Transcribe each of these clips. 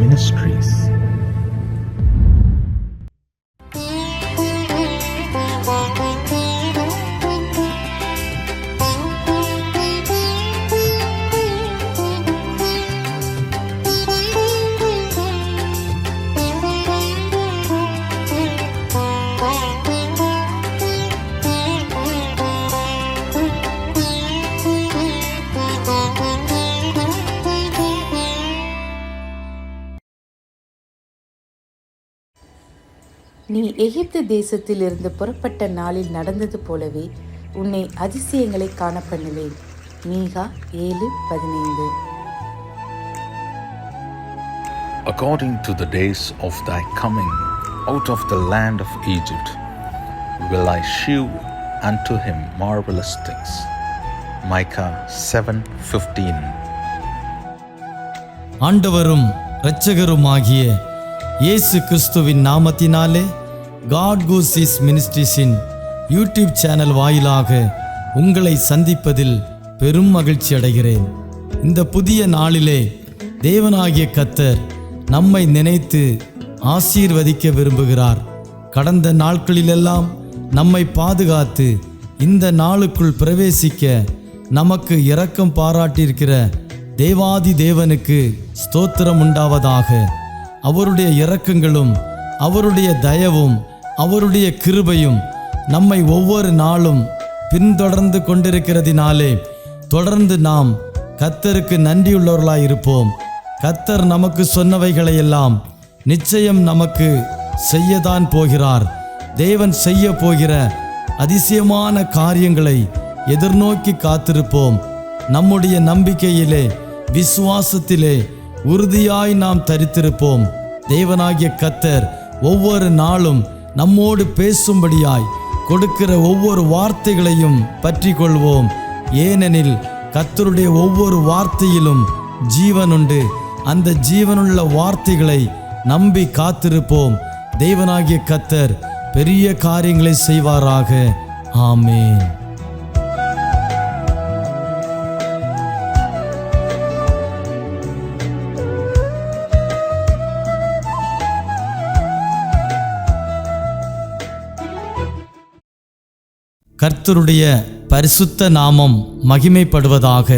Ministries. நீ எகிப்து தேசத்திலிருந்து புறப்பட்ட நாளில் நடந்தது போலவே உன்னை அதிசயங்களை காண பண்ணுவேன். மீகா 7:15. According to the days of thy coming out of the land of Egypt, will I shew unto him marvelous things. Micah 7:15. ஆண்டவரும் இரட்சகருமாகிய இயேசு கிறிஸ்துவின் நாமத்தினாலே காட் கூசிஸ் மினிஸ்ட்ரீஸின் யூடியூப் சேனல் வாயிலாக உங்களை சந்திப்பதில் பெரும் மகிழ்ச்சி அடைகிறேன். இந்த புதிய நாளிலே தேவனாகிய கர்த்தர் நம்மை நினைத்து ஆசீர்வதிக்க விரும்புகிறார். கடந்த நாட்களிலெல்லாம் நம்மை பாதுகாத்து இந்த நாளுக்குள் பிரவேசிக்க நமக்கு இரக்கம் பாராட்டியிருக்கிற தேவாதி தேவனுக்கு ஸ்தோத்திரம் உண்டாவதாக. அவருடைய இரக்கங்களும் அவருடைய தயவும் அவருடைய கிருபையும் நம்மை ஒவ்வொரு நாளும் பின்தொடர்ந்து கொண்டிருக்கிறதினாலே தொடர்ந்து நாம் கர்த்தருக்கு நன்றியுள்ளவர்களாய் இருப்போம். கர்த்தர் நமக்கு சொன்னவைகளையெல்லாம் நிச்சயம் நமக்கு செய்யத்தான் போகிறார். தேவன் செய்ய போகிற அதிசயமான காரியங்களை எதிர்நோக்கி காத்திருப்போம். நம்முடைய நம்பிக்கையிலே விசுவாசத்திலே உறுதியாய் நாம் தரித்திருப்போம். தேவனாகிய கர்த்தர் ஒவ்வொரு நாளும் நம்மோடு பேசும்படியாய் கொடுக்கிற ஒவ்வொரு வார்த்தைகளையும் பற்றி கொள்வோம். ஏனெனில் கர்த்தருடைய ஒவ்வொரு வார்த்தையிலும் ஜீவன் உண்டு. அந்த ஜீவனுள்ள வார்த்தைகளை நம்பி காத்திருப்போம். தேவனாகிய கர்த்தர் பெரிய காரியங்களை செய்வாராக. ஆமென். கர்த்தருடைய பரிசுத்த நாமம் மகிமைப்படுவதாக.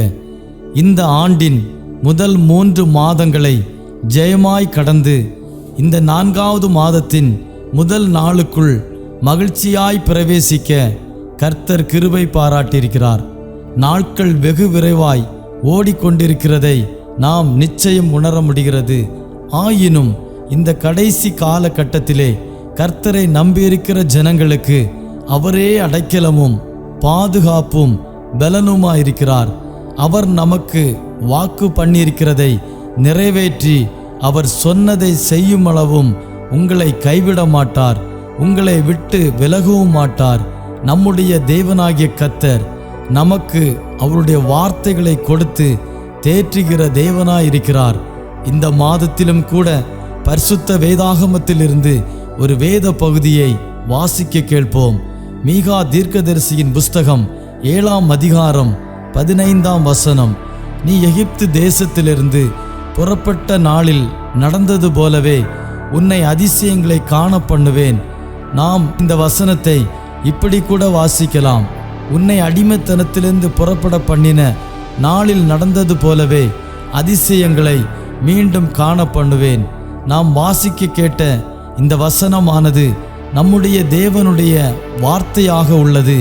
இந்த ஆண்டின் முதல் 3 மாதங்களை ஜெயமாய் கடந்து இந்த 4வது மாதத்தின் முதல் நாளுக்குள் மகிழ்ச்சியாய் பிரவேசிக்க கர்த்தர் கிருபை பாராட்டியிருக்கிறார். நாட்கள் வெகு விரைவாய் ஓடிக்கொண்டிருக்கிறதை நாம் நிச்சயம் உணர முடிகிறது. ஆயினும் இந்த கடைசி காலகட்டத்திலே கர்த்தரை நம்பியிருக்கிற ஜனங்களுக்கு அவரே அடைக்கலமும் பாதுகாப்பும் பலனுமாயிருக்கிறார். அவர் நமக்கு வாக்கு பண்ணியிருக்கிறதை நிறைவேற்றி அவர் சொன்னதை செய்யும் அளவும் உங்களை கைவிட மாட்டார், உங்களை விட்டு விலகவும் மாட்டார். நம்முடைய தேவனாகிய கர்த்தர் நமக்கு அவருடைய வார்த்தைகளை கொடுத்து தேற்றுகிற தேவனாயிருக்கிறார். இந்த மாதத்திலும் கூட பரிசுத்த வேதாகமத்திலிருந்து ஒரு வேத பகுதியை வாசிக்க கேட்போம். மீகா தீர்க்கதரிசியின் புஸ்தகம் 7ஆம் அதிகாரம் 15ஆம் வசனம். நீ எகிப்து தேசத்திலிருந்து புறப்பட்ட நாளில் நடந்தது போலவே உன்னை அதிசயங்களை காண பண்ணுவேன். நாம் இந்த வசனத்தை இப்படி கூட வாசிக்கலாம். உன்னை அடிமைத்தனத்திலிருந்து புறப்பட பண்ணின நாளில் நடந்தது போலவே அதிசயங்களை மீண்டும் காண பண்ணுவேன். நாம் வாசிக்க கேட்ட இந்த வசனமானது நம்முடைய தேவனுடைய வார்த்தையாக உள்ளது.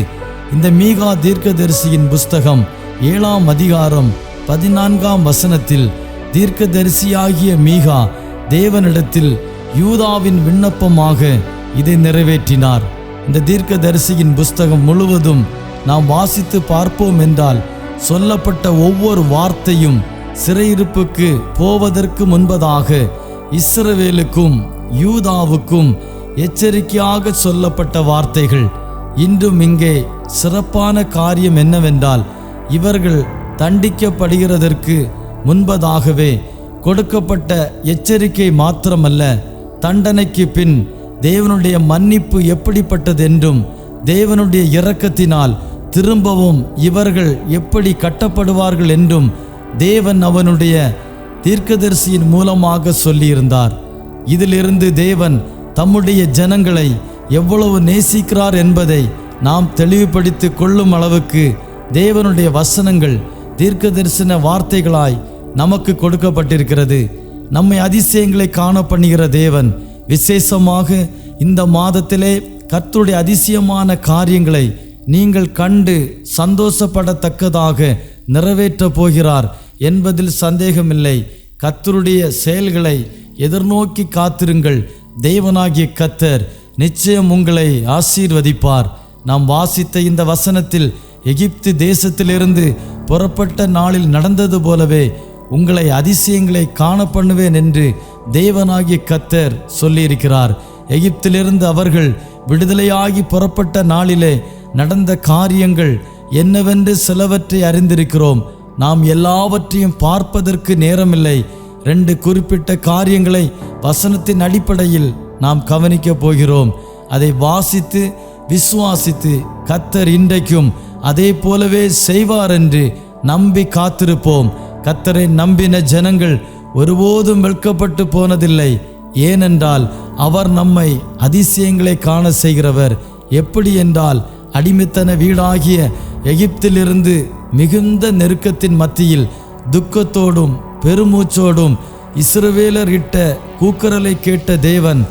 இந்த மீகா தீர்க்கதரிசியின் புஸ்தகம் 7ஆம் அதிகாரம் 14ஆம் வசனத்தில் தீர்க்கதரிசியாகிய மீகா தேவனிடத்தில் யூதாவின் விண்ணப்பமாக இதை நிறைவேற்றினார். இந்த தீர்க்கதரிசியின் புஸ்தகம் முழுவதும் நாம் வாசித்து பார்ப்போம் என்றால் சொல்லப்பட்ட ஒவ்வொரு வார்த்தையும் சிறையிருப்புக்கு போவதற்கு முன்பதாக இஸ்ரவேலுக்கும் யூதாவுக்கும் எச்சரிக்கையாக சொல்லப்பட்ட வார்த்தைகள். இன்றும் இங்கே சிறப்பான காரியம் என்னவென்றால் இவர்கள் தண்டிக்கப்படுகிறதற்கு முன்பதாகவே கொடுக்கப்பட்ட எச்சரிக்கை மாத்திரமல்ல, தண்டனைக்கு பின் தேவனுடைய மன்னிப்பு எப்படிப்பட்டதென்றும் தேவனுடைய இரக்கத்தினால் திரும்பவும் இவர்கள் எப்படி கட்டப்படுவார்கள் என்றும் தேவன் அவனுடைய தீர்க்கதரிசியின் மூலமாக சொல்லியிருந்தார். இதிலிருந்து தேவன் தம்முடைய ஜனங்களை எவ்வளவு நேசிக்கிறார் என்பதை நாம் தெளிவுபடுத்திக் கொள்ளும் அளவுக்கு தேவனுடைய வசனங்கள் தீர்க்கதரிசன வார்த்தைகளாய் நமக்கு கொடுக்கப்பட்டிருக்கிறது. நம்மை அதிசயங்களை காண பண்ணுகிற தேவன் விசேஷமாக இந்த மாதத்திலே கர்த்தருடைய அதிசயமான காரியங்களை நீங்கள் கண்டு சந்தோஷப்படத்தக்கதாக நிறைவேற்றப் போகிறார் என்பதில் சந்தேகமில்லை. கர்த்தருடைய செயல்களை எதிர்நோக்கி காத்திருங்கள். தேவனாகிய கர்த்தர் நிச்சயம் உங்களை ஆசீர்வதிப்பார். நாம் வாசித்த இந்த வசனத்தில் எகிப்து தேசத்திலிருந்து புறப்பட்ட நாளில் நடந்தது போலவே உங்களை அதிசயங்களை காண பண்ணுவேன் என்று தேவனாகிய கர்த்தர் சொல்லியிருக்கிறார். எகிப்திலிருந்து அவர்கள் விடுதலையாகி புறப்பட்ட நாளிலே நடந்த காரியங்கள் என்னவென்று சிலவற்றை அறிந்திருக்கிறோம். நாம் எல்லாவற்றையும் பார்ப்பதற்கு நேரமில்லை. 2 குறிப்பிட்ட காரியங்களை வசனத்தின் அடிப்படையில் நாம் கவனிக்கப் போகிறோம். அதை வாசித்து விசுவாசித்து கர்த்தர் இன்றைக்கும் அதே போலவே செய்வார் என்று நம்பி காத்திருப்போம். கர்த்தரை நம்பின ஜனங்கள் ஒருபோதும் வெட்கப்பட்டு போனதில்லை. ஏனென்றால் அவர் நம்மை அதிசயங்களை காண செய்கிறவர். எப்படி என்றால், அடிமைத்தன வீடாகிய எகிப்திலிருந்து மிகுந்த நெருக்கத்தின் மத்தியில் துக்கத்தோடும் பெருமூச்சோடும் இஸ்ரவேலர் இட்ட கூக்குரலை கேட்ட தேவன்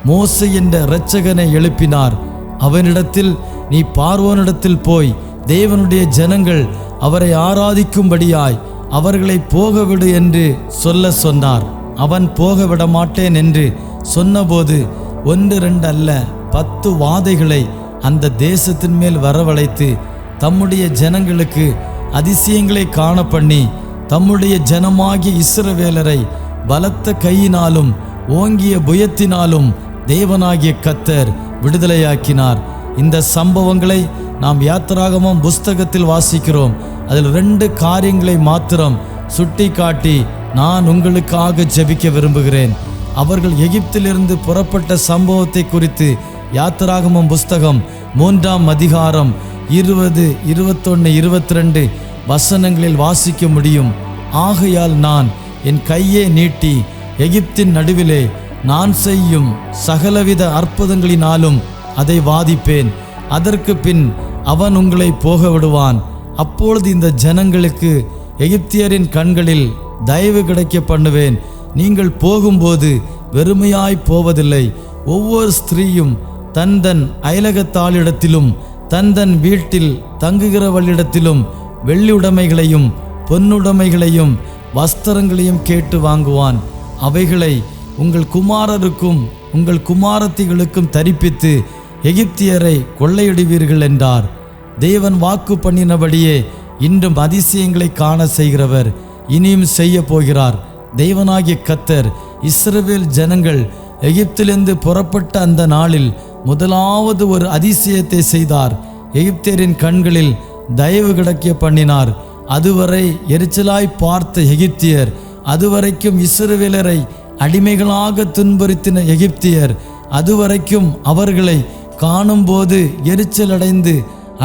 மோசே என்ற இரட்சகனை எழுப்பினார். அவனிடத்தில், நீ பார்வோனிடத்தில் போய் தேவனுடைய ஜனங்கள் அவரை ஆராதிக்கும்படியாய் அவர்களை போகவிடு என்று சொன்னார். அவன் போகவிட மாட்டேன் என்று சொன்னபோது 1 2 அல்ல 10 வாதைகளை அந்த தேசத்தின் மேல் வரவழைத்து தம்முடைய ஜனங்களுக்கு அதிசயங்களை காண பண்ணி தம்முடைய ஜனமாகிய இஸ்ரவேலரை பலத்த கையினாலும் ஓங்கிய புயத்தினாலும் தேவனாகிய கர்த்தர் விடுதலையாக்கினார். இந்த சம்பவங்களை நாம் யாத்திராகமம் புஸ்தகத்தில் வாசிக்கிறோம். அதில் 2 காரியங்களை மாத்திரம் சுட்டி காட்டி நான் உங்களுக்காக ஜெபிக்க விரும்புகிறேன். அவர்கள் எகிப்திலிருந்து புறப்பட்ட சம்பவத்தை குறித்து யாத்திராகமம் புஸ்தகம் 3ஆம் அதிகாரம் 20, 21, 22 வசனங்களில் வாசிக்க முடியும். ஆகையால் நான் என் கையை நீட்டி எகிப்தின் நடுவிலே நான் செய்யும் சகலவித அற்புதங்களினாலும் அதை வாதிப்பேன். அதற்கு பின் அவன் உங்களை போக விடுவான். அப்பொழுது இந்த ஜனங்களுக்கு எகிப்தியரின் கண்களில் தயவு கிடைக்க பண்ணுவேன். நீங்கள் போகும்போது வெறுமையாய் போவதில்லை. ஒவ்வொரு ஸ்திரீயும் தன் அயலகத்தாளிடத்திலும் தன் வீட்டில் தங்குகிறவளிடத்திலும் வெள்ளியுடைமைகளையும் பொன்னுடைமைகளையும் வஸ்திரங்களையும் கேட்டு வாங்குவான். அவைகளை உங்கள் குமாரருக்கும் உங்கள் குமாரத்திகளுக்கும் தரிப்பித்து எகிப்தியரை கொள்ளையிடுவீர்கள் என்றார். தேவன் வாக்கு பண்ணினபடியே இன்றும் அதிசயங்களை காண செய்கிறவர், இனியும் செய்ய போகிறார். தேவனாகிய கர்த்தர் இஸ்ரவேல் ஜனங்கள் எகிப்திலிருந்து புறப்பட்ட அந்த நாளில் முதலாவது ஒரு அதிசயத்தை செய்தார். எகிப்தியரின் கண்களில் தயவு கிடைக்க பண்ணினார். அதுவரை எரிச்சலாய் பார்த்த எகிப்தியர், அதுவரைக்கும் இஸ்ரவேலரை அடிமைகளாக துன்புறுத்தின எகிப்தியர், அதுவரைக்கும் அவர்களை காணும்போது எரிச்சலடைந்து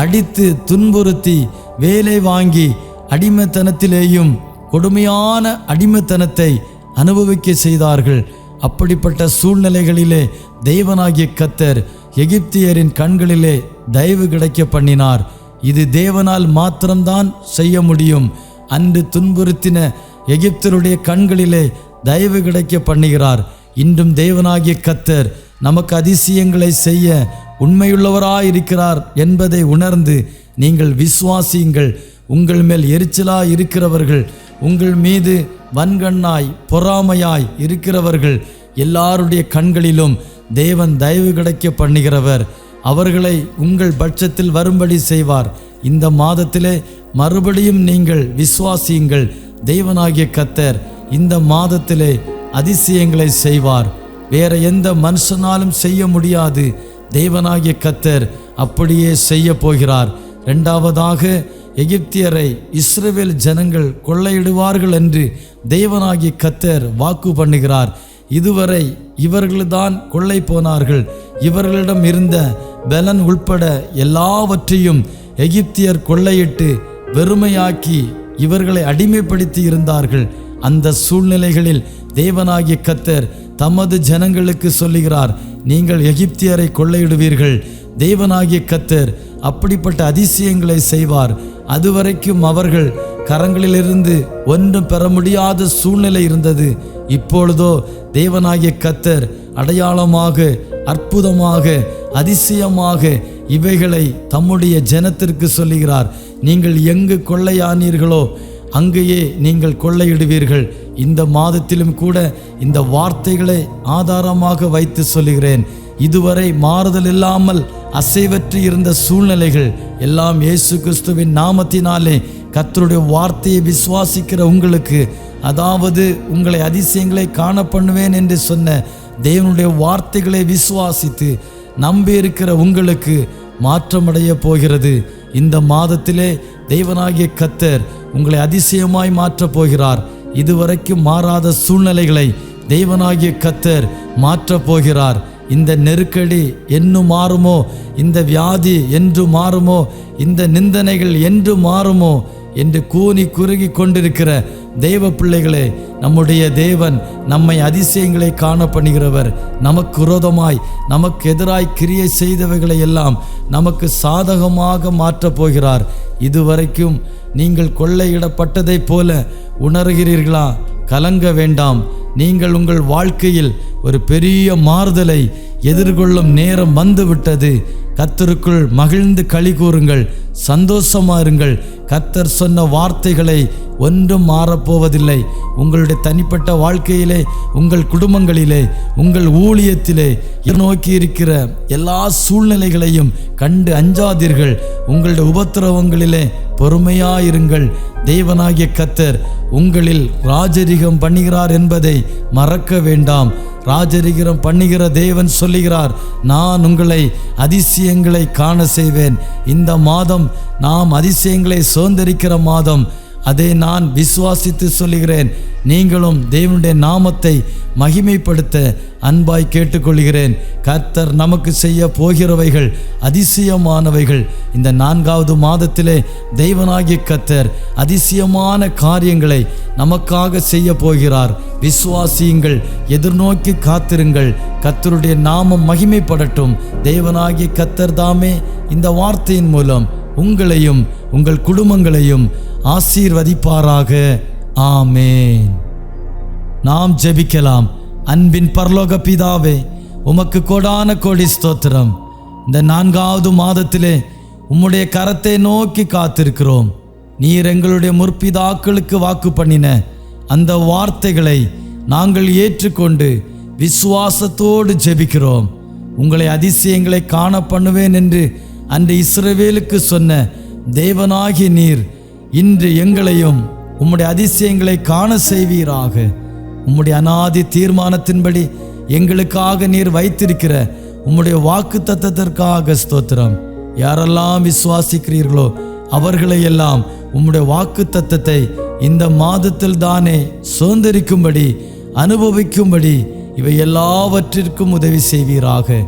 அடித்து துன்புறுத்தி வேலை வாங்கி அடிமைத்தனத்திலேயும் கொடுமையான அடிமைத்தனத்தை அனுபவிக்க செய்தார்கள். அப்படிப்பட்ட சூழ்நிலைகளிலே தேவனாகிய கர்த்தர் எகிப்தியரின் கண்களிலே தயவு கிடைக்க பண்ணினார். இது தேவனால் மாத்திரம்தான் செய்ய முடியும். அன்று துன்புறுத்தின எகிப்தியருடைய கண்களிலே தயவு கிடைக்க பண்ணுகிறார். இன்றும் தேவனாகிய கர்த்தர் நமக்கு அதிசயங்களை செய்ய உண்மையுள்ளவராயிருக்கிறார் என்பதை உணர்ந்து நீங்கள் விசுவாசியுங்கள். உங்கள் மேல் எரிச்சலாய் இருக்கிறவர்கள், உங்கள் மீது வன்கண்ணாய் பொறாமையாய் இருக்கிறவர்கள் எல்லாருடைய கண்களிலும் தேவன் தயவு கிடைக்க பண்ணுகிறவர். அவர்களை உங்கள் பட்சத்தில் வரும்படி செய்வார். இந்த மாதத்திலே மறுபடியும் நீங்கள் விசுவாசியுங்கள். தேவனாகிய கர்த்தர் இந்த மாதத்திலே அதிசயங்களை செய்வார். வேற எந்த மனுஷனாலும் செய்ய முடியாது. தேவனாகிய கர்த்தர் அப்படியே செய்ய போகிறார். 2வதாக, எகிப்தியரை இஸ்ரவேல் ஜனங்கள் கொள்ளையிடுவார்கள் என்று தேவனாகிய கர்த்தர் வாக்கு பண்ணுகிறார். இதுவரை இவர்கள்தான் கொள்ளை போனார்கள். இவர்களிடம் இருந்த பலன் உள்பட எல்லாவற்றையும் எகிப்தியர் கொள்ளையிட்டு வெறுமையாக்கி இவர்களை அடிமைப்படுத்தி இருந்தார்கள். அந்த சூழ்நிலைகளில் தேவனாகிய கர்த்தர் தமது ஜனங்களுக்கு சொல்லுகிறார், நீங்கள் எகிப்தியரை கொள்ளையிடுவீர்கள். தேவனாகிய கர்த்தர் அப்படிப்பட்ட அதிசயங்களை செய்வார். அதுவரைக்கும் அவர்கள் கரங்களிலிருந்து ஒன்றும் பெற முடியாத சூழ்நிலை இருந்தது. இப்பொழுதோ தேவனாகிய கர்த்தர் அடையாளமாக, அற்புதமாக, அதிசயமாக இவைகளை தம்முடைய ஜனத்திற்கு சொல்லுகிறார். நீங்கள் எங்கு கொள்ளையானீர்களோ அங்கேயே நீங்கள் கொள்ளையிடுவீர்கள். இந்த மாதத்திலும் கூட இந்த வார்த்தைகளை ஆதாரமாக வைத்து சொல்லுகிறேன். இதுவரை மாறுதல் இல்லாமல் அசைவற்று இருந்த சூழ்நிலைகள் எல்லாம் இயேசு கிறிஸ்துவின் நாமத்தினாலே கர்த்தருடைய வார்த்தையை விசுவாசிக்கிற உங்களுக்கு, அதாவது உங்களை அதிசயங்களை காண பண்ணுவேன் என்று சொன்ன தேவனுடைய வார்த்தைகளை விசுவாசித்து நம்பி இருக்கிற உங்களுக்கு மாற்றமடைய போகிறது. இந்த மாதத்திலே தேவனாகிய கர்த்தர் உங்களை அதிசயமாய் மாற்றப் போகிறார். இதுவரைக்கும் மாறாத சூழ்நிலைகளை தேவனாகிய கர்த்தர் மாற்றப் போகிறார். இந்த நெருக்கடி என்று மாறுமோ, இந்த வியாதி என்று மாறுமோ, இந்த நிந்தனைகள் என்று மாறுமோ என்று கூனி குறுகி கொண்டிருக்கிற தேவ பிள்ளைகளே, நம்முடைய தேவன் நம்மை அதிசயங்களை காண பண்ணுகிறவர். நமக்கு விரோதமாய், நமக்கு எதிராய் கிரியை செய்தவைகளை எல்லாம் நமக்கு சாதகமாக மாற்றப் போகிறார். இதுவரைக்கும் நீங்கள் கொள்ளையிடப்பட்டதைப் போல உணர்கிறீர்களா? கலங்க வேண்டாம். நீங்கள் உங்கள் வாழ்க்கையில் ஒரு பெரிய மாறுதலை எதிர்கொள்ளும் நேரம் வந்துவிட்டது. கர்த்தருக்குள் மகிழ்ந்து களி கூறுங்கள், சந்தோஷமா இருங்கள். கர்த்தர் சொன்ன வார்த்தைகளை ஒன்றும் மாறப்போவதில்லை. உங்களுடைய தனிப்பட்ட வாழ்க்கையிலே, உங்கள் குடும்பங்களிலே, உங்கள் ஊழியத்திலே நோக்கி இருக்கிற எல்லா சூழ்நிலைகளையும் கண்டு அஞ்சாதீர்கள். உங்களுடைய உபத்திரவங்களிலே பொறுமையாயிருங்கள். தேவனாகிய கர்த்தர் உங்களில் ராஜரிகம் பண்ணுகிறார் என்பதை மறக்க வேண்டாம். ராஜரிகம் பண்ணுகிற தேவன் சொல்லுகிறார், நான் உங்களை அதிசயங்களை காண செய்வேன். இந்த மாதம் நாம் அதிசயங்களை சுதந்தரிக்கிற மாதம். அதை நான் விசுவாசித்து சொல்லுகிறேன். நீங்களும் தேவனுடைய நாமத்தை மகிமைப்படுத்த அன்பாய் கேட்டுக்கொள்கிறேன். கர்த்தர் நமக்கு செய்ய போகிறவைகள் அதிசயமானவைகள். இந்த 4வது மாதத்திலே தேவனாகிய கர்த்தர் அதிசயமான காரியங்களை நமக்காக செய்ய போகிறார். விசுவாசியுங்கள், எதிர்நோக்கி காத்திருங்கள். கர்த்தருடைய நாமம் மகிமைப்படட்டும். தேவனாகிய கர்த்தர் தாமே இந்த வார்த்தையின் மூலம் உங்களையும் உங்கள் குடும்பங்களையும் ஆசீர்வதிப்பாராக. ஆமேன். நாம் ஜெபிக்கலாம். அன்பின் பரலோக பிதாவே, உமக்கு கோடான கோடி ஸ்தோத்திரம். இந்த 4வது மாதத்திலே உம்முடைய கரத்தை நோக்கி காத்திருக்கிறோம். நீர் எங்களுடைய முற்பிதாக்களுக்கு வாக்கு பண்ணின அந்த வார்த்தைகளை நாங்கள் ஏற்றுக்கொண்டு விசுவாசத்தோடு ஜெபிக்கிறோம். உங்களை அதிசயங்களை காண பண்ணுவேன் என்று அன்று இஸ்ரவேலுக்கு சொன்ன தேவனாகிய நீர் இன்று எங்களையும் உம்முடைய அதிசயங்களை காண செய்வீராக. உம்முடைய அநாதி தீர்மானத்தின்படி எங்களுக்காக நீர் வைத்திருக்கிற உம்முடைய வாக்கு தத்தத்திற்காக ஸ்தோத்திரம். யாரெல்லாம் விசுவாசிக்கிறீர்களோ அவர்களை எல்லாம் உம்முடைய வாக்கு தத்தத்தை இந்த மாதத்தில் தானே சுதந்திரிக்கும்படி, அனுபவிக்கும்படி இவை எல்லாவற்றிற்கும் உதவி செய்வீராக.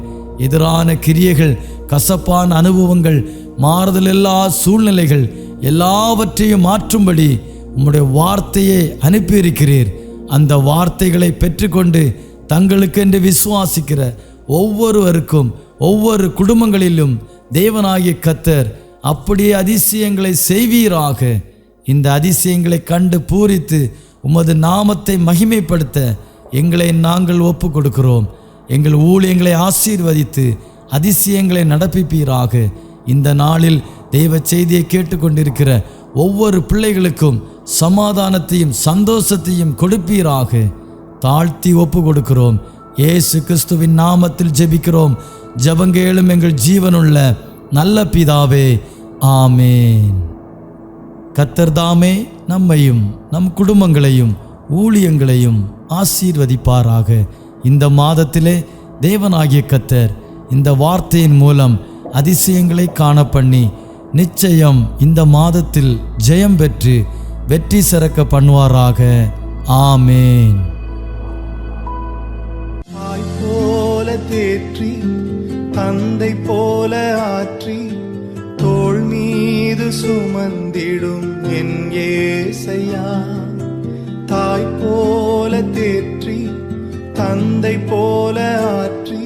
எதிரான கிரியைகள், கசப்பான அனுபவங்கள், மாறுதல் எல்லா சூழ்நிலைகள் எல்லாவற்றையும் மாற்றும்படி உம்முடைய வார்த்தையை அனுப்பியிருக்கிறீர். அந்த வார்த்தைகளை பெற்றுக்கொண்டு தங்களுக்கென்று விசுவாசிக்கிற ஒவ்வொருவருக்கும், ஒவ்வொரு குடும்பங்களிலும் தேவனாகிய கர்த்தர் அப்படியே அதிசயங்களை செய்வீராக. இந்த அதிசயங்களை கண்டு பூரித்து உமது நாமத்தை மகிமைப்படுத்த எங்களை நாங்கள் ஒப்பு கொடுக்கிறோம். எங்கள் ஊழியங்களை ஆசீர்வதித்து அதிசயங்களை நடப்பிப்பீராக. இந்த நாளில் தெய்வ செய்தியை கேட்டுக்கொண்டிருக்கிற ஒவ்வொரு பிள்ளைகளுக்கும் சமாதானத்தையும் சந்தோஷத்தையும் கொடுப்பீராக. தாழ்த்தி ஒப்பு கொடுக்கிறோம். இயேசு கிறிஸ்துவின் நாமத்தில் ஜெபிக்கிறோம். ஜெபங்கேளும் எங்கள் ஜீவனுள்ள நல்ல பிதாவே, ஆமேன். கர்த்தர் தாமே நம்மையும் நம் குடும்பங்களையும் ஊழியங்களையும் ஆசீர்வதிப்பாராக. இந்த மாதத்திலே தேவனாகிய கர்த்தர் இந்த வார்த்தையின் மூலம் அதிசயங்களை காண பண்ணி நிச்சயம் இந்த மாதத்தில் ஜெயம் பெற்று வெற்றி சிறக்க பண்ணுவாராக. ஆமேன். தாய் போல தேற்றி, தந்தை போல ஆற்றி, தோள் மீது சுமந்திடும் என் ஏசையா. தாய் போல தேற்றி தந்தை போல ஆற்றி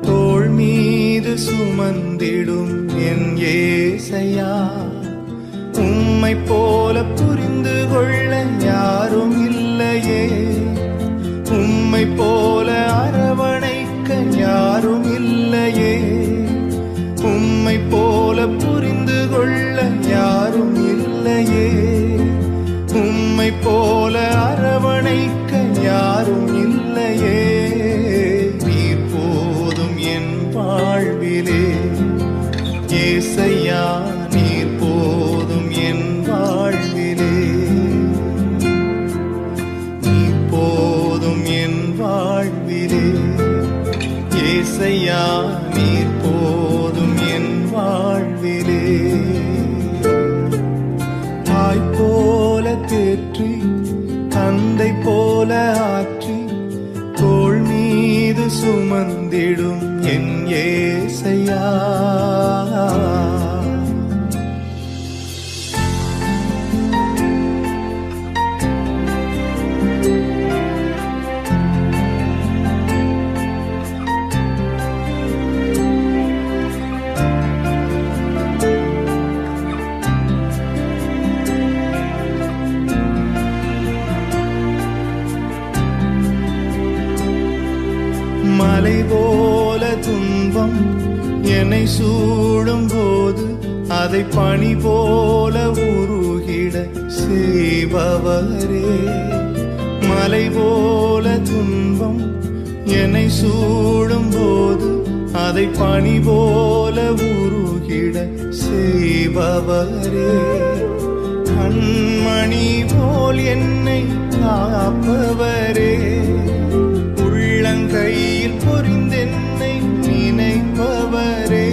தோள் மீது சுமந்திடும் என் ஏசையா. உம்மை போல புரிந்து கொள்ள யாரும் இல்லையே, உம்மை போல அரவணைக்க யாரும் இல்லையே, உம்மை போல புரிந்து கொள்ள யாரும் இல்லையே, உம்மை போல அரவணைக்க யாரும் இல்லையே. நீர் போதும் என் வாழ்விலே ஏசையா, நீர் போதும் என் வாழ்விலே, நீர் போதும் என் வாழ்விலே ஏசையா, நீர் போதும் என் வாழ்விலே. தாய் போல தேற்றி தந்தை போல ஆற்றி தோள் மீது சுமந்திடும் என் ஏசையா. மலை போல துன்பம் என்னை சூடும் போது அதை பனி போல உருகிட செய்பவரே. மலை போல துன்பம் என்னை சூடும் போது அதை பனி போல உருகிட செய்பவரே. கண்மணி போல் என்னை காப்பவரே, உள்ளங்கையில் பொறிந்தென்னை நினைப்பவரே.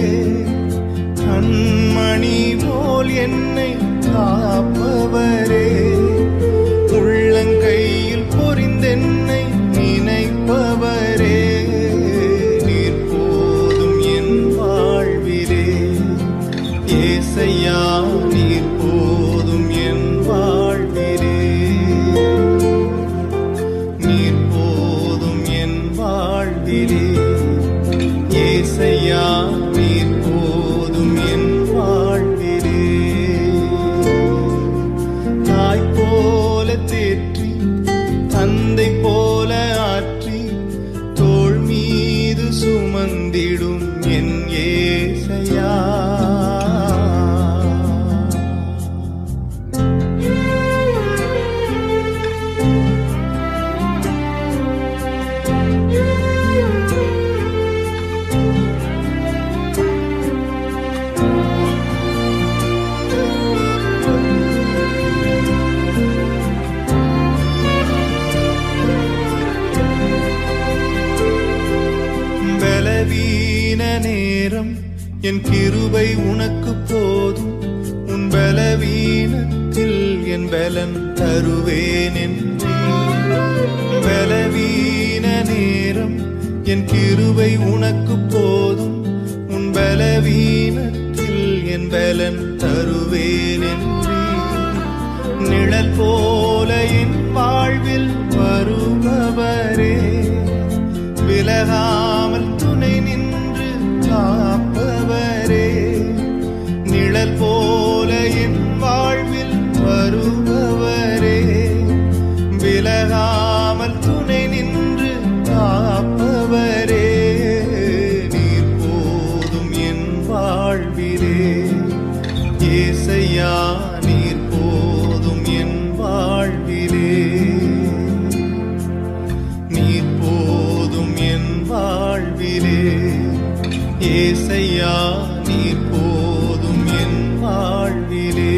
கண்மணி போல் என்னை காப்பவரே, உள்ளங்கையில் பொறிந்தென்னை நினைப்பவரே. நீர் போதும் என் வாழ்விலே ஏசையா, நீர் போதும் என் வாழ்விலே, நீர் போதும் என் வாழ்விலே ஏசையா, நீர் போதும் என் வாழ்விலே. தாய் போல தேற்றி தந்தை போல ஆற்றி தோள் மீது சுமந்திடும் என் ஏசையா. பலவீன நேரம் என் கிருபை உனக்கு போதும், உன் பலவீனத்தில் என் பலன் தருவேன் என்றே. பலவீன நேரம் என் கிருபை உனக்கு போதும், உன் பலவீனத்தில் என் பலன் தருவேன் என்றே. நிழல் போல என் வாழ்வில் வருபவரே, விலகாமல் துணை நின்று காப்பவரே. நிழல் போல என் வாழ்வில் வருபவரே, விலகாமல் துணை நின்று காப்பவரே. நீர் போதும் என் வாழ்விலே ஏசையா, நீர் போதும் என் வாழ்விலே, நீர் போதும் என் வாழ்விலே ஏசையா, நீர் போதும் என் வாழ்விலே.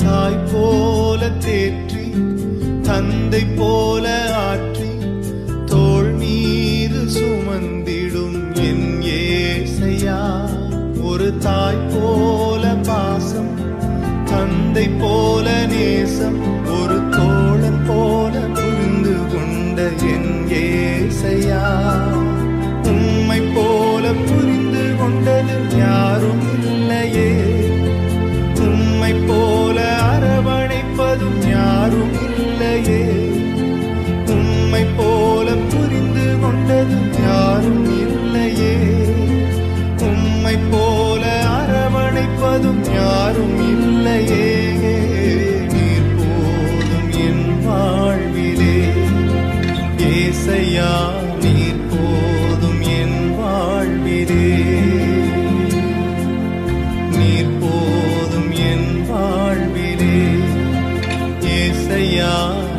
தாய் போல தேற்றி தந்தை போல ஆற்றி தோள் மீது சுமந்திடும் என் ஏசையா. ஒரு தாய் போல பாசம், தந்தை போல நேசம், ஒரு தோழன் போல புரிந்து கொண்ட என் ஏசையா. உம்மை போல புரிந்து கொண்டது யாரும் இல்லையே, உம்மை போல அரவணைப்பதும் யாரும் துணையா